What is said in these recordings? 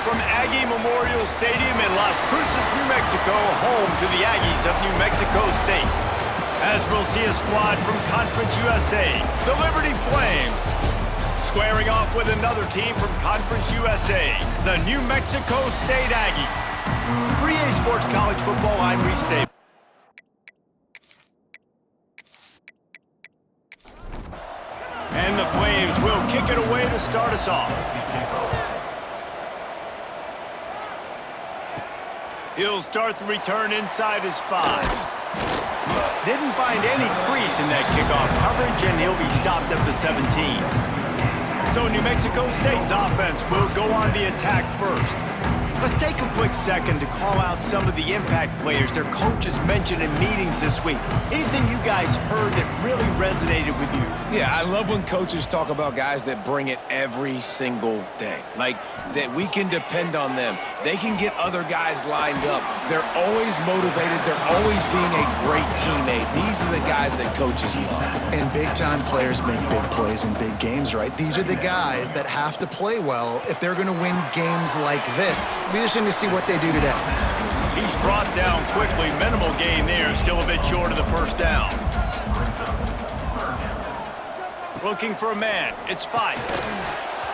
from Aggie Memorial Stadium in Las Cruces, New Mexico, home to the Aggies of New Mexico State. As we'll see a squad from Conference USA, the Liberty Flames. Squaring off with another team from Conference USA, the New Mexico State Aggies. For EA Sports College Football, I'm Reese Davis. And the Flames will kick it away to start us off. He'll start the return inside his 5. Didn't find any crease in that kickoff coverage, and he'll be stopped at the 17. So New Mexico State's offense will go on the attack first. Let's take a quick second to call out some of the impact players their coaches mentioned in meetings this week. Anything you guys heard that really resonated with you? Yeah, I love when coaches talk about guys that bring it every single day. Like, that we can depend on them. They can get other guys lined up. They're always motivated. They're always being a great teammate. These are the guys that coaches love. And big-time players make big plays in big games, right? These are the guys that have to play well if they're going to win games like this. Be interesting to see what they do today. He's brought down quickly. Minimal gain there. Still a bit short of the first down. Looking for a man. It's 5.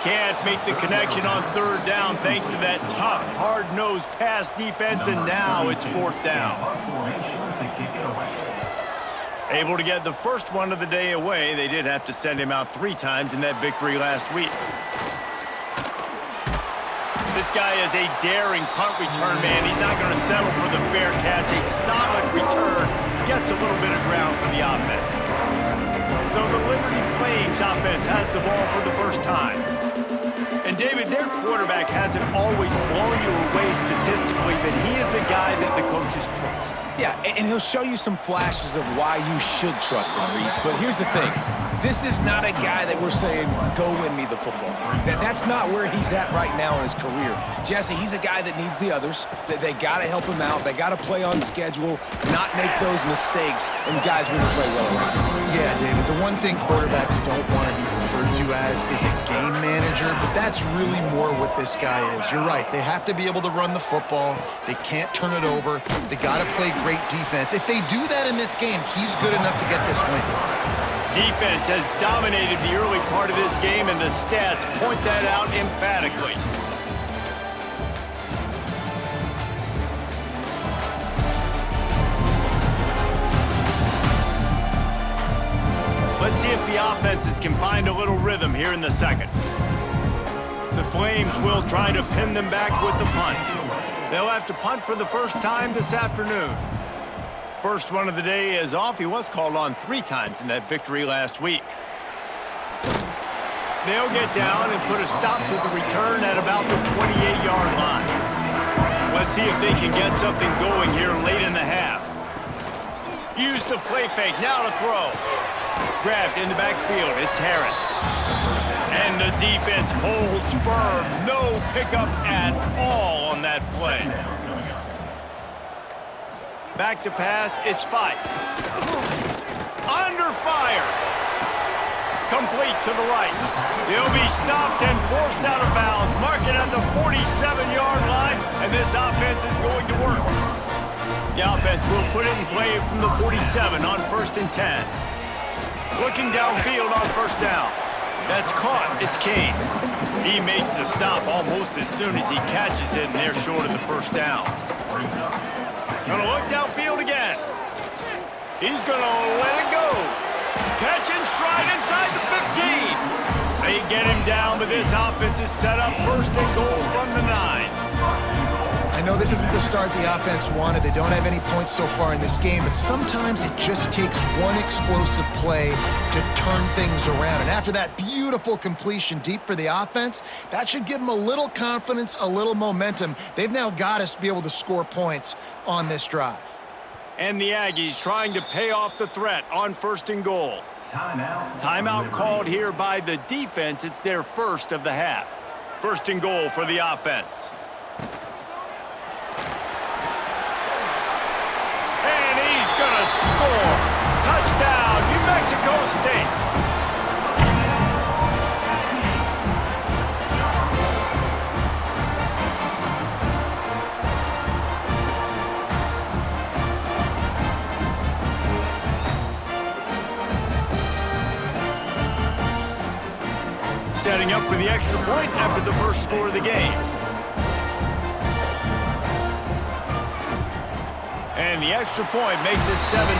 Can't make the connection on third down thanks to that tough, hard-nosed pass defense, and now it's 4th down. Able to get the first one of the day away. They did have to send him out 3 times in that victory last week. This guy is a daring punt return man. He's not going to settle for the fair catch. A solid return gets a little bit of ground for the offense. So the Liberty Flames offense has the ball for the first time. And David, their quarterback hasn't always blown you away statistically, but he is a guy that the coaches trust. Yeah, and he'll show you some flashes of why you should trust him, Reese. But here's the thing. This is not a guy that we're saying, go win me the football game. That's not where he's at right now in his career. Jesse, he's a guy that needs the others. They got to help him out. They got to play on schedule, not make those mistakes, and guys really play well around him. Yeah, David, the one thing quarterbacks don't want to be referred to as is a game manager, but that's really more what this guy is. You're right. They have to be able to run the football. They can't turn it over. They got to play great defense. If they do that in this game, he's good enough to get this win. Defense has dominated the early part of this game, and the stats point that out emphatically. Let's see if the offenses can find a little rhythm here in the second. The Flames will try to pin them back with the punt. They'll have to punt for the first time this afternoon. First one of the day is off. He was called on 3 times in that victory last week. They'll get down and put a stop to the return at about the 28-yard line. Let's see if they can get something going here late in the half. Use the play fake. Now to throw. Grabbed in the backfield. It's Harris. And the defense holds firm. No pickup at all on that play. Back to pass, it's 5. Under fire. Complete to the right. He'll be stopped and forced out of bounds. Mark it at the 47-yard line, and this offense is going to work. The offense will put it in play from the 47 on 1st and 10. Looking downfield on 1st down. That's caught. It's Kane. He makes the stop almost as soon as he catches it, and they're short of the 1st down. Gonna look downfield again. He's gonna let it go. Catch and stride inside the 15. They get him down, but this offense is set up 1st and goal from the 9. I know this isn't the start the offense wanted. They don't have any points so far in this game, but sometimes it just takes one explosive play to turn things around. And after that beautiful completion deep for the offense, that should give them a little confidence, a little momentum. They've now got us to be able to score points on this drive. And the Aggies trying to pay off the threat on 1st and goal. Timeout called here by the defense. It's their first of the half. 1st and goal for the offense. Gonna score. Touchdown, New Mexico State. Setting up for the extra point after the first score of the game. And the extra point makes it 7-0.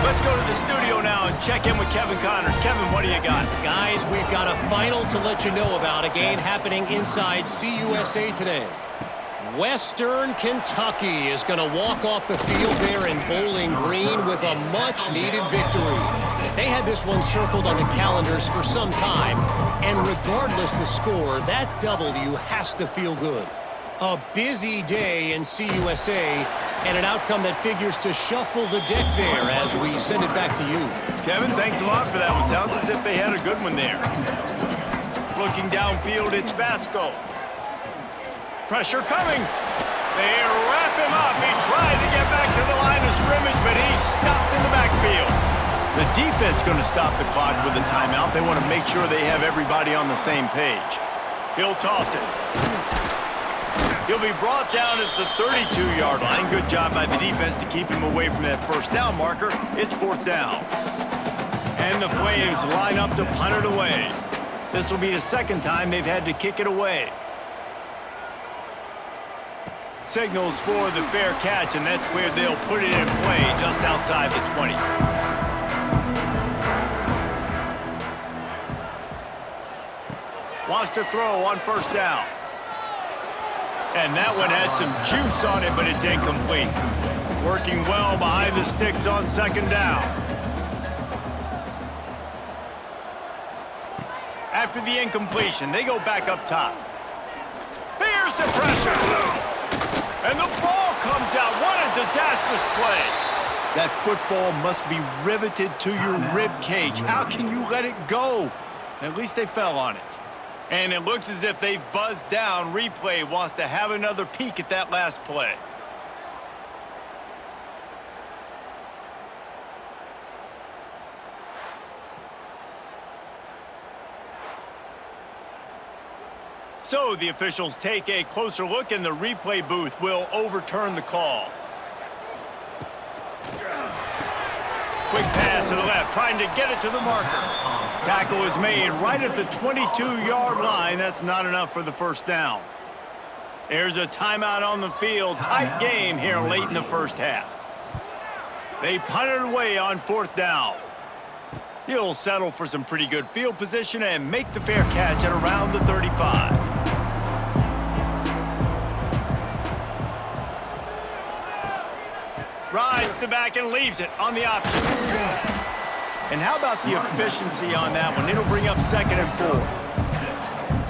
Let's go to the studio now and check in with Kevin Connors. Kevin, what do you got? Guys, we've got a final to let you know about, a game happening inside CUSA today. Western Kentucky is going to walk off the field there in Bowling Green with a much-needed victory. They had this one circled on the calendars for some time, and regardless the score, that W has to feel good. A busy day in CUSA, and an outcome that figures to shuffle the deck there as we send it back to you. Kevin, thanks a lot for that one. Sounds as if they had a good one there. Looking downfield, it's Basco. Pressure coming. They wrap him up. He tried to get back to the line of scrimmage, but he's stopped in the backfield. The defense going to stop the clock with a timeout. They want to make sure they have everybody on the same page. He'll toss it. He'll be brought down at the 32-yard line. Good job by the defense to keep him away from that first down marker. It's 4th down. And the Flames line up to punt it away. This will be the second time they've had to kick it away. Signals for the fair catch, and that's where they'll put it in play just outside the 20. Wants to throw on 1st down. And that one had some juice on it, but it's incomplete. Working well behind the sticks on 2nd down. After the incompletion, they go back up top. Here's the pressure. And the ball comes out. What a disastrous play. That football must be riveted to your rib cage. How can you let it go? At least they fell on it. And it looks as if they've buzzed down. Replay wants to have another peek at that last play. So the officials take a closer look, and the replay booth will overturn the call. Quick pass to the left, trying to get it to the marker. Tackle is made right at the 22-yard line. That's not enough for the 1st down. There's a timeout on the field. Tight game here late in the first half. They punt it away on 4th down. He'll settle for some pretty good field position and make the fair catch at around the 35. Rides the back and leaves it on the option. And how about the efficiency on that one? It'll bring up 2nd and 4.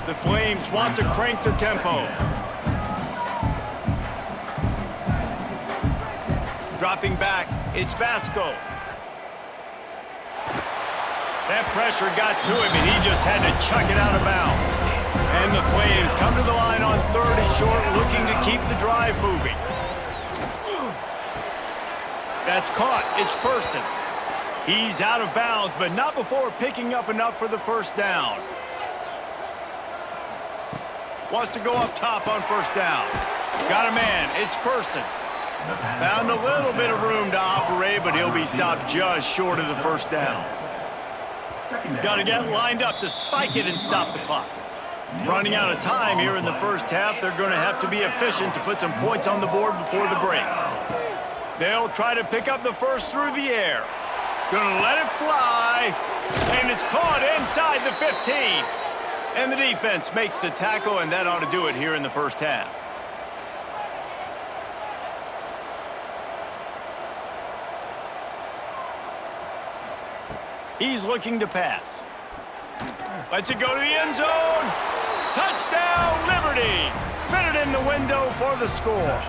The Flames want to crank the tempo. Dropping back, it's Basco. That pressure got to him, and he just had to chuck it out of bounds. And the Flames come to the line on 3rd and short, looking to keep the drive moving. That's caught. It's Person. He's out of bounds, but not before picking up enough for the 1st down. Wants to go up top on 1st down. Got a man. It's Person. Found a little bit of room to operate, but he'll be stopped just short of the 1st down. Got to get lined up to spike it and stop the clock. Running out of time here in the first half, they're going to have to be efficient to put some points on the board before the break. They'll try to pick up the first through the air. Gonna let it fly, and it's caught inside the 15. And the defense makes the tackle, and that ought to do it here in the first half. He's looking to pass. Lets it go to the end zone. Touchdown, Liberty. Fitted in the window for the score.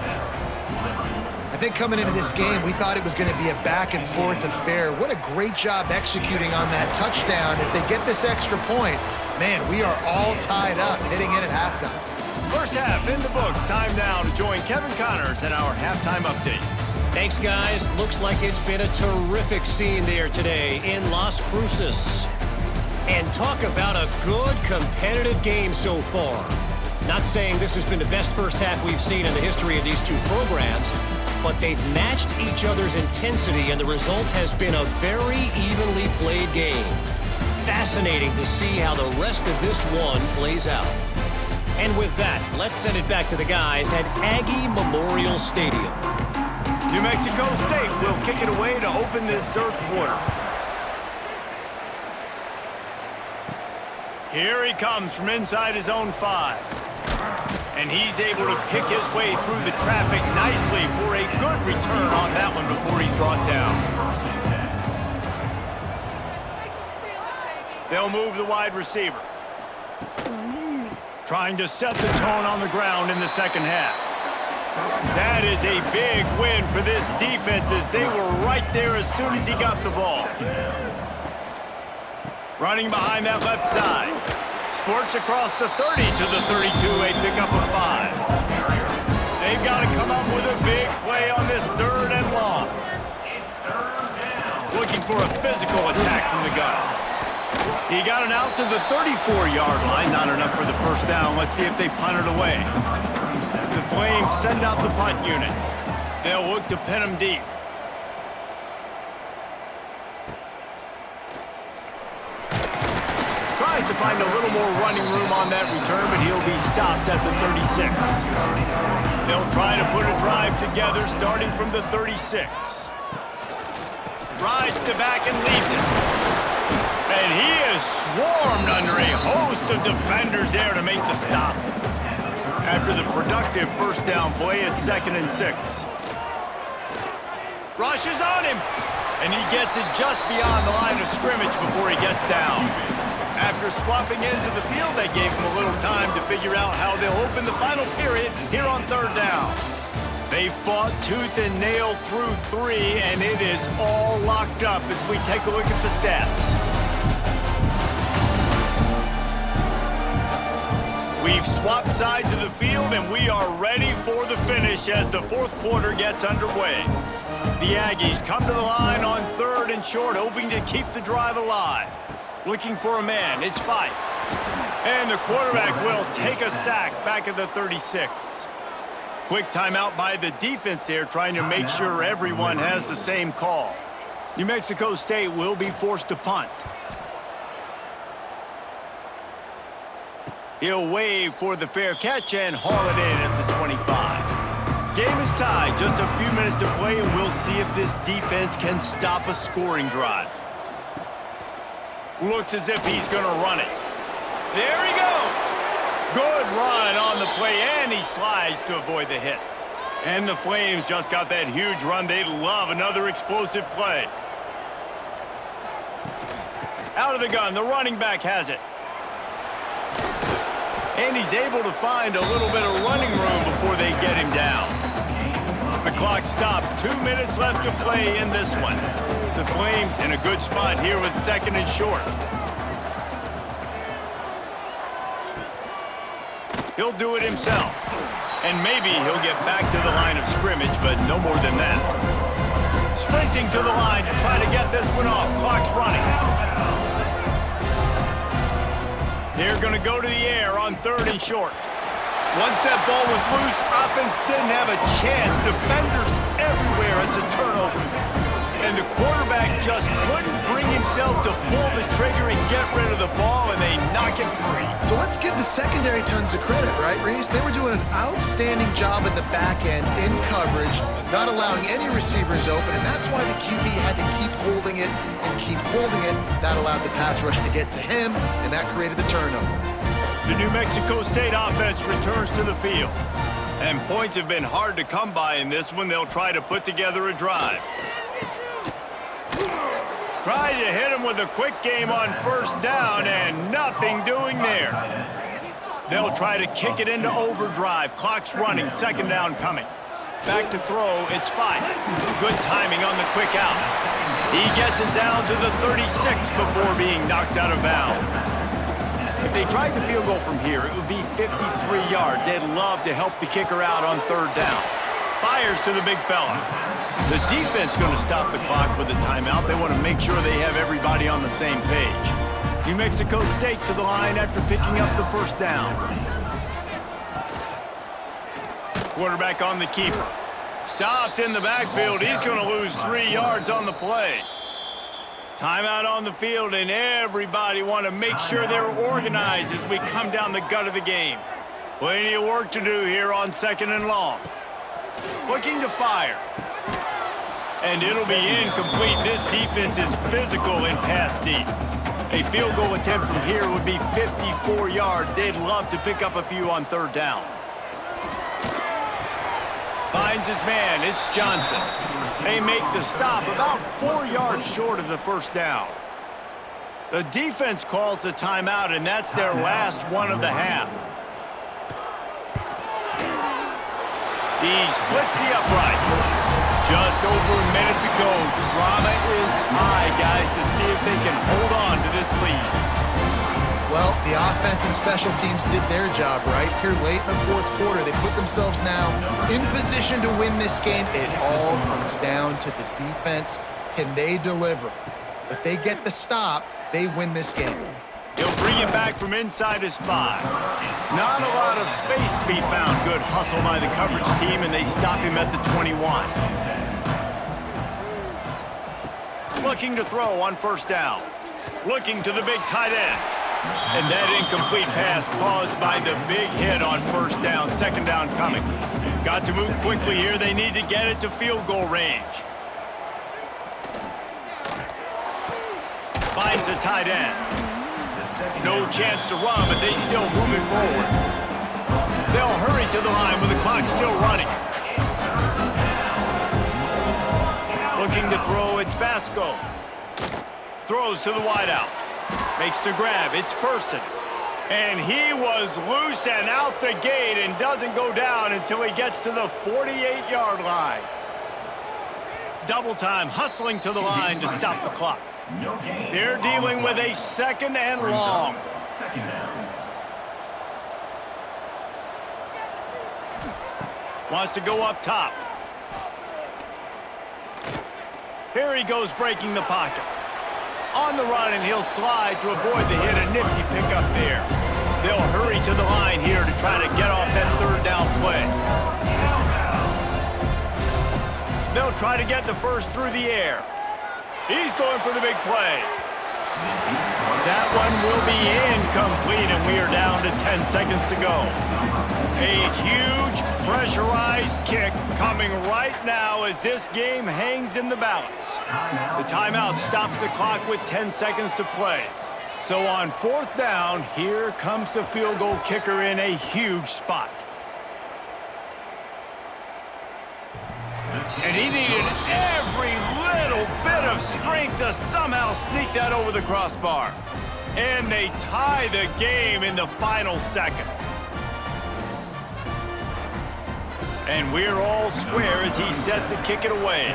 I think coming into this game, we thought it was going to be a back-and-forth affair. What a great job executing on that touchdown. If they get this extra point, man, we are all tied up heading in at halftime. First half in the books. Time now to join Kevin Connors in our halftime update. Thanks, guys. Looks like it's been a terrific scene there today in Las Cruces. And talk about a good competitive game so far. Not saying this has been the best first half we've seen in the history of these two programs, but they've matched each other's intensity, and the result has been a very evenly played game. fascinating to see how the rest of this one plays out. And with that, let's send it back to the guys at Aggie Memorial Stadium. New Mexico State will kick it away to open this third quarter. Here he comes from inside his own 5. And he's able to pick his way through the traffic nicely for a good return on that one before he's brought down. They'll move the wide receiver. Trying to set the tone on the ground in the second half. That is a big win for this defense as they were right there as soon as he got the ball. Running behind that left side. Squirts across the 30 to the 32, a pickup of 5. They've got to come up with a big play on this third and long. Looking for a physical attack from the gun. He got it out to the 34-yard line. Not enough for the first down. Let's see if they punt it away. The Flames send out the punt unit. They'll look to pin him deep. Tries to find a little more running room on that return, but he'll be stopped at the 36. They'll try to put a drive together starting from the 36. Rides to back and leaves it. And he is swarmed under a host of defenders there to make the stop. After the productive first down play, it's 2nd and 6. Rushes on him, and he gets it just beyond the line of scrimmage before he gets down. After swapping ends of the field, they gave him a little time to figure out how they'll open the final period here on third down. They fought tooth and nail through 3, and it is all locked up as we take a look at the stats. We've swapped sides of the field, and we are ready for the finish as the fourth quarter gets underway. The Aggies come to the line on 3rd and short, hoping to keep the drive alive. Looking for a man, it's Fife. And the quarterback will take a sack back at the 36. Quick timeout by the defense there, trying to make sure everyone has the same call. New Mexico State will be forced to punt. He'll wave for the fair catch and haul it in at the 25. Game is tied, just a few minutes to play, and we'll see if this defense can stop a scoring drive. Looks as if he's going to run it. There he goes. Good run on the play, and he slides to avoid the hit. And the Flames just got that huge run. They'd love another explosive play. Out of the gun, the running back has it. And he's able to find a little bit of running room before they get him down. The clock stopped. 2 minutes left to play in this one. The Flames in a good spot here with 2nd and short. He'll do it himself. And maybe he'll get back to the line of scrimmage, but no more than that. Sprinting to the line to try to get this one off. Clock's running. They're going to go to the air on 3rd and short. Once that ball was loose, offense didn't have a chance. Defenders everywhere. It's a turnover. And the quarterback just couldn't bring himself to pull the trigger and get rid of the ball, and they knock it free. So let's give the secondary tons of credit, right, Reese? They were doing an outstanding job at the back end in coverage, not allowing any receivers open, and that's why the QB had to keep holding it and keep holding it. That allowed the pass rush to get to him, and that created the turnover. The New Mexico State offense returns to the field. And points have been hard to come by in this one. They'll try to put together a drive. Try to hit him with a quick game on first down, and nothing doing there. They'll try to kick it into overdrive. Clock's running, 2nd down coming. Back to throw, it's Fife. Good timing on the quick out. He gets it down to the 36 before being knocked out of bounds. If they tried the field goal from here, it would be 53 yards. They'd love to help the kicker out on 3rd down. Fires to the big fella. The defense going to stop the clock with a timeout. They want to make sure they have everybody on the same page. New Mexico State to the line after picking up the first down. Quarterback on the keeper. Stopped in the backfield. He's going to lose 3 yards on the play. Timeout on the field, and everybody want to make sure they're organized as we come down the gut of the game. Plenty of work to do here on 2nd and long. Looking to fire. And it'll be incomplete. This defense is physical in pass deep. A field goal attempt from here would be 54 yards. They'd love to pick up a few on 3rd down. Finds his man. It's Johnson. They make the stop about 4 yards short of the 1st down. The defense calls the timeout, and that's their last one of the half. He splits the upright. Just over a minute to go. Drama is high, guys, to see if they can hold on to this lead. Well, the offense and special teams did their job, right? Here late in the 4th quarter, they put themselves now in position to win this game. It all comes down to the defense. Can they deliver? If they get the stop, they win this game. He'll bring it back from inside his 5. Not a lot of space to be found. Good hustle by the coverage team, and they stop him at the 21. Looking to throw on 1st down. Looking to the big tight end. And that incomplete pass caused by the big hit on 1st down. 2nd down coming. Got to move quickly here. They need to get it to field goal range. Finds the tight end. No chance to run, but they still move it forward. They'll hurry to the line with the clock still running. Looking to throw, it's Basco. Throws to the wideout. Makes the grab, it's Person. And he was loose and out the gate and doesn't go down until he gets to the 48-yard line. Double time, hustling to the line to stop the clock. They're dealing with a 2nd and long. Wants to go up top. Here he goes breaking the pocket. On the run, and he'll slide to avoid the hit. A nifty pickup there. They'll hurry to the line here to try to get off that 3rd down play. They'll try to get the 1st through the air. He's going for the big play. That one will be incomplete, and we are down to 10 seconds to go. A huge pressurized kick coming right now as this game hangs in the balance. The timeout stops the clock with 10 seconds to play. So on 4th down, here comes the field goal kicker in a huge spot. And he needed every little bit of strength to somehow sneak that over the crossbar. And they tie the game in the final seconds. And we're all square as he's set to kick it away.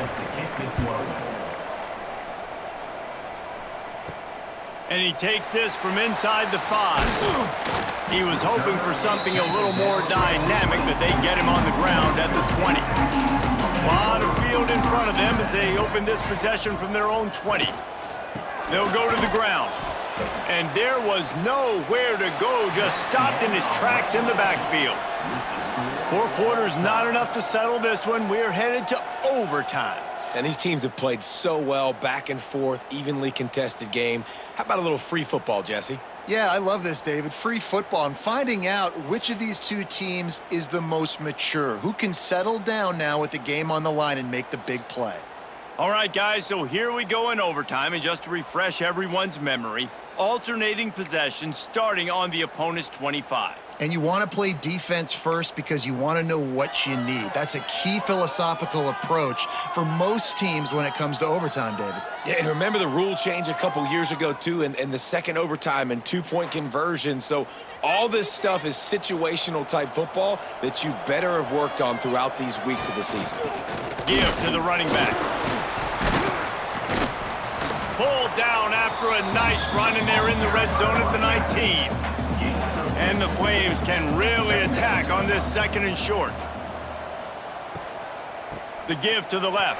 And he takes this from inside the 5. He was hoping for something a little more dynamic, but they get him on the ground at the 20. A lot of field in front of them as they open this possession from their own 20. They'll go to the ground. And there was nowhere to go, just stopped in his tracks in the backfield. 4 quarters, not enough to settle this one. We're headed to overtime. And these teams have played so well, back and forth, evenly contested game. How about a little free football, Jesse? Yeah, I love this, David. Free football. I'm finding out which of these 2 teams is the most mature, who can settle down now with the game on the line and make the big play. All right, guys, so here we go in overtime, and just to refresh everyone's memory, alternating possession starting on the opponent's 25. And you want to play defense first because you want to know what you need. That's a key philosophical approach for most teams when it comes to overtime, David. Yeah, and remember the rule change a couple years ago, too, and the second overtime and 2-point conversion. So all this stuff is situational type football that you better have worked on throughout these weeks of the season. Give to the running back. Pulled down after a nice run, and they're in the red zone at the 19. And the Flames can really attack on this 2nd and short. The give to the left.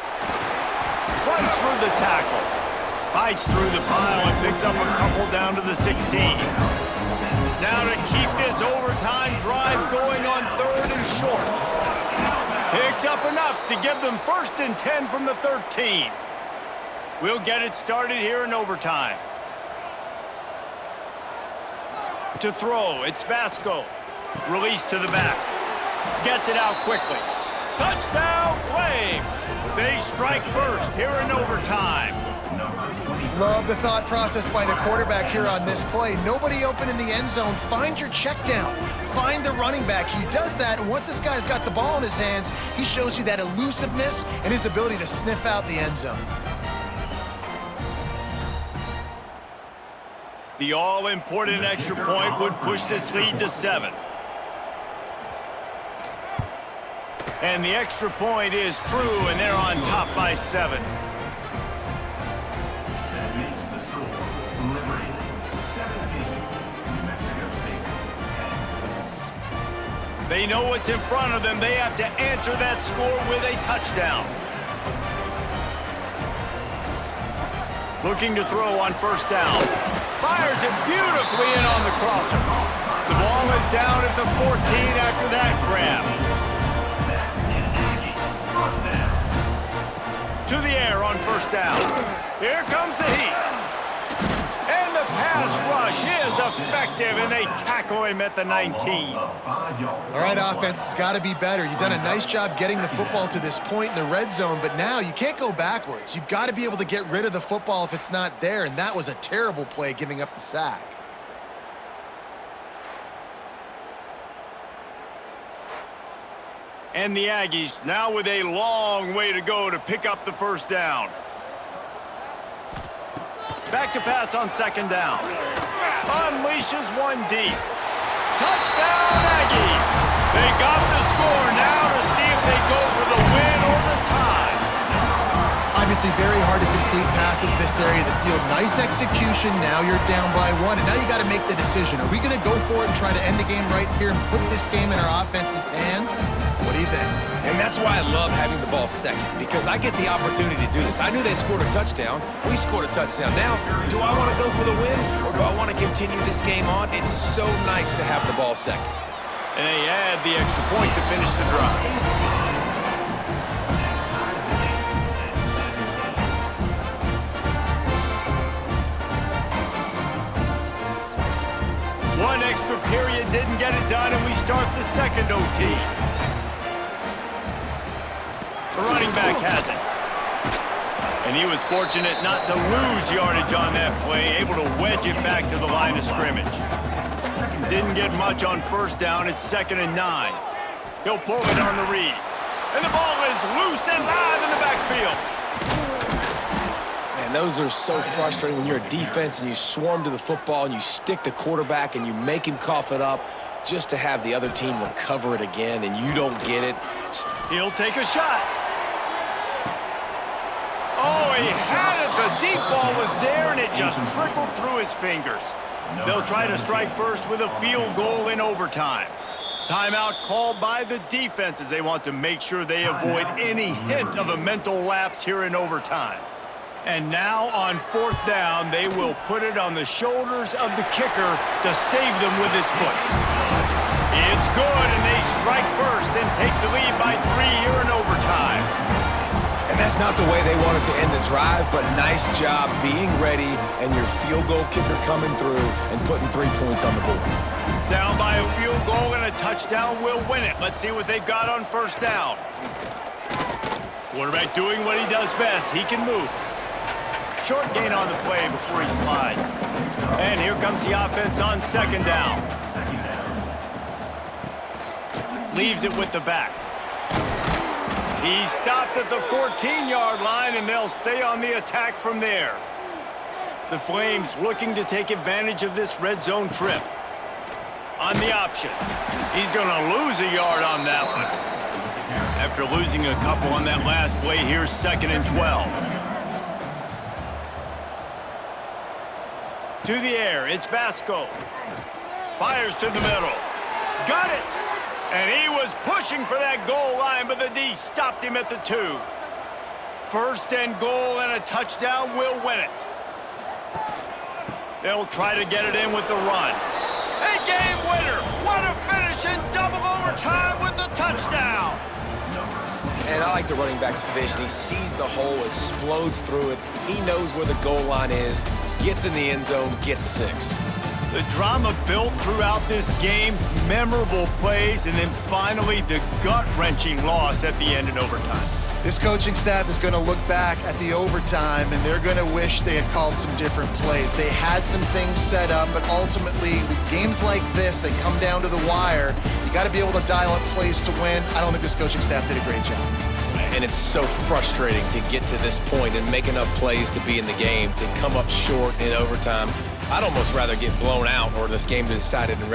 Runs through the tackle. Fights through the pile and picks up a couple down to the 16. Now to keep this overtime drive going on 3rd and short. Picks up enough to give them 1st and 10 from the 13. We'll get it started here in overtime. To throw, it's Vasco. Release to the back. Gets it out quickly. Touchdown, Flames! They strike first here in overtime. Love the thought process by the quarterback here on this play. Nobody open in the end zone. Find your check down. Find the running back. He does that, and once this guy's got the ball in his hands, he shows you that elusiveness and his ability to sniff out the end zone. The all-important extra point would push this lead to 7. And the extra point is true, and they're on top by 7. They know what's in front of them. They have to answer that score with a touchdown. Looking to throw on first down. Fires it beautifully in on the crosser. The ball is down at the 14 after that grab. To the air on first down. Here comes the heat. And the pass rush is effective, and they tackle him at the 19. All right, offense has got to be better. You've done a nice job getting the football to this point in the red zone, but now you can't go backwards. You've got to be able to get rid of the football if it's not there, and that was a terrible play, giving up the sack. And the Aggies now with a long way to go to pick up the first down. Back to pass on second down. Unleashes one deep. Touchdown, Aggies! They got the score now to see if they go for the win or the tie. Obviously very hard to complete passes this area of the field. Nice execution. Now you're down by 1, and now you got to make the decision. Are we going to go for it and try to end the game right here and put this game in our offense's hands? What do you think? And that's why I love having the ball second, because I get the opportunity to do this. I knew they scored a touchdown. We scored a touchdown. Now, do I want to go for the win, or do I want to continue this game on? It's so nice to have the ball second. And they add the extra point to finish the drive. One extra period didn't get it done, and we start the second OT. The running back has it. And he was fortunate not to lose yardage on that play, able to wedge it back to the line of scrimmage. Didn't get much on first down. It's 2nd and 9. He'll pull it on the read. And the ball is loose and live in the backfield. Man, those are so frustrating when you're a defense and you swarm to the football and you stick the quarterback and you make him cough it up just to have the other team recover it again and you don't get it. He'll take a shot. Oh, he had it. The deep ball was there, and it just trickled through his fingers. They'll try to strike first with a field goal in overtime. Timeout called by the defense as they want to make sure they avoid any hint of a mental lapse here in overtime. And now on fourth down, they will put it on the shoulders of the kicker to save them with his foot. It's good, and they strike first and take the lead by 3 here in overtime. And that's not the way they wanted to end the drive, but nice job being ready and your field goal kicker coming through and putting 3 points on the board. Down by a field goal and a touchdown will win it. Let's see what they've got on first down. Quarterback doing what he does best. He can move. Short gain on the play before he slides. And here comes the offense on second down. Leaves it with the back. He's stopped at the 14-yard line, and they'll stay on the attack from there. The Flames looking to take advantage of this red zone trip. On the option. He's going to lose a yard on that one. After losing a couple on that last play, here's 2nd and 12. To the air, it's Vasco. Fires to the middle. Got it! And he was pushing for that goal line, but the D stopped him at the 2. 1st and goal, and a touchdown will win it. They'll try to get it in with the run. A game winner! What a finish in double overtime with the touchdown! And I like the running back's vision. He sees the hole, explodes through it. He knows where the goal line is, gets in the end zone, gets 6. The drama built throughout this game, memorable plays, and then finally the gut-wrenching loss at the end in overtime. This coaching staff is going to look back at the overtime, and they're going to wish they had called some different plays. They had some things set up, but ultimately, with games like this, they come down to the wire. You got to be able to dial up plays to win. I don't think this coaching staff did a great job. And it's so frustrating to get to this point and make enough plays to be in the game, to come up short in overtime. I'd almost rather get blown out or this game decided in regulation.